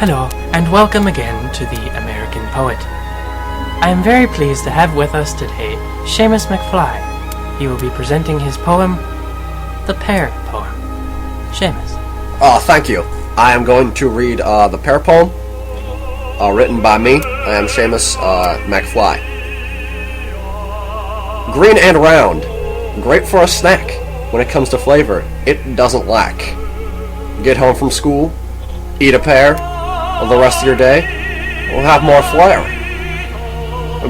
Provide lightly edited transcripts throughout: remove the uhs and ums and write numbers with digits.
Hello, and welcome again to the American Poet. I am very pleased to have with us today Seamus McFly. He will be presenting his poem, the Pear Poem. Seamus. Oh, thank you. I am going to read the Pear Poem, written by me. I am Seamus McFly. Green and round, great for a snack. When it comes to flavor, it doesn't lack. Get home from school, eat a pear, the rest of your day will have more flair.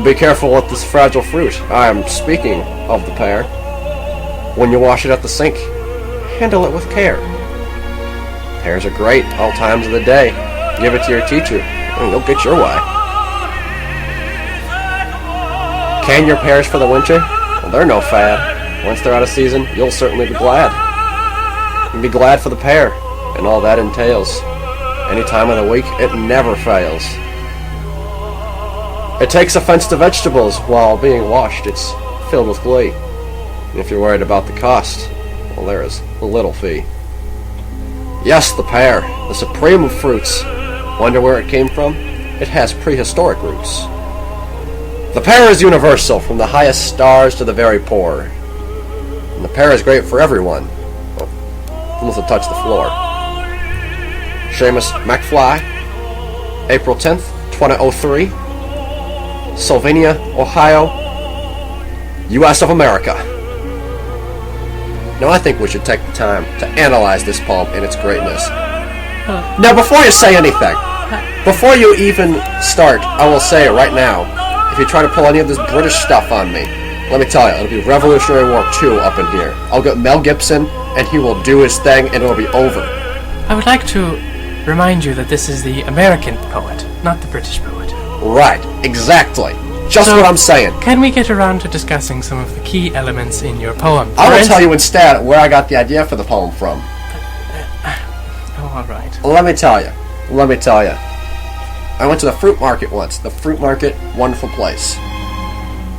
Be careful with this fragile fruit. I am speaking of the pear. When you wash it at the sink, handle it with care. Pears are great all times of the day. Give it to your teacher, and you'll get your way. Can your pears for the winter? Well, they're no fad. Once they're out of season, you'll certainly be glad. You'll be glad for the pear, and all that entails. Any time of the week, it never fails. It takes offense to vegetables while being washed. It's filled with glee. And if you're worried about the cost, well, there is a little fee. Yes, the pear, the supreme of fruits. Wonder where it came from? It has prehistoric roots. The pear is universal, from the highest stars to the very poor. And the pear is great for everyone, unless it touch the floor. Seamus McFly, April 10th, 2003, Sylvania, Ohio, U.S. of America. Now I think we should take the time to analyze this poem in its greatness. Now before you say anything, before you even start, I will say right now, if you try to pull any of this British stuff on me, let me tell you, it'll be Revolutionary War II up in here. I'll get Mel Gibson, and he will do his thing, and it'll be over. I would like to remind you that this is the American poet, not the British poet. Right, exactly. Just what I'm saying. Can we get around to discussing some of the key elements in your poem? I will tell you instead where I got the idea for the poem from. Oh, all right. Let me tell you. I went to the fruit market once. The fruit market, wonderful place.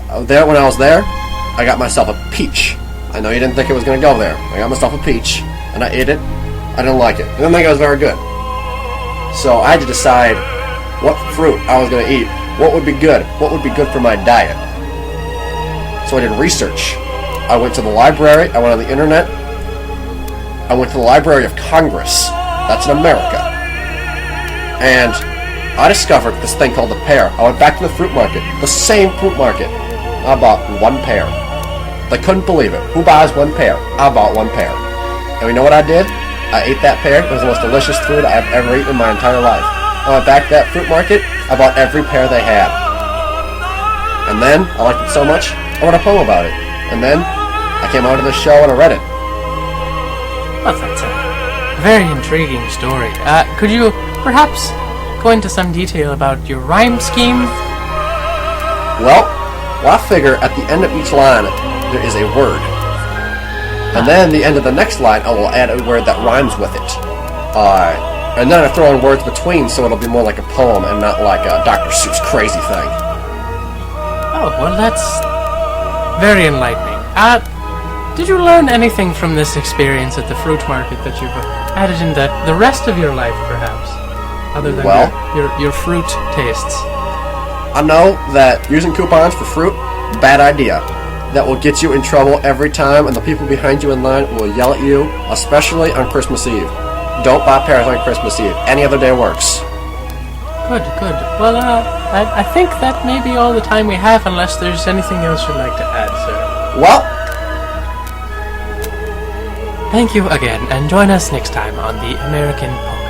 When I was there, I got myself a peach. I know you didn't think it was going to go there. I got myself a peach, and I ate it. I didn't like it. I didn't think it was very good. So I had to decide what fruit I was going to eat. What would be good? What would be good for my diet? So I did research. I went to the library. I went on the internet. I went to the Library of Congress. That's in America. And I discovered this thing called the pear. I went back to the fruit market. The same fruit market. I bought one pear. They couldn't believe it. Who buys one pear? I bought one pear. And you know what I did? I ate that pear. It was the most delicious food I've ever eaten in my entire life. I went back to that fruit market. I bought every pear they had. And then, I liked it so much, I wrote a poem about it. And then, I came out to the show and I read it. Well, that's a very intriguing story. Could you perhaps go into some detail about your rhyme scheme? Well, I figure at the end of each line, there is a word. And then the end of the next line, I will add a word that rhymes with it. And then I throw in words between, so it'll be more like a poem and not like a Dr. Seuss crazy thing. Oh, well, that's very enlightening. Did you learn anything from this experience at the fruit market that you've added in the rest of your life, perhaps? Other than your fruit tastes? I know that using coupons for fruit, bad idea. That will get you in trouble every time, and the people behind you in line will yell at you, especially on Christmas Eve. Don't buy pears on Christmas Eve. Any other day works. Good. Well, I think that may be all the time we have, unless there's anything else you'd like to add, sir. Well, thank you again, and join us next time on the American Poet.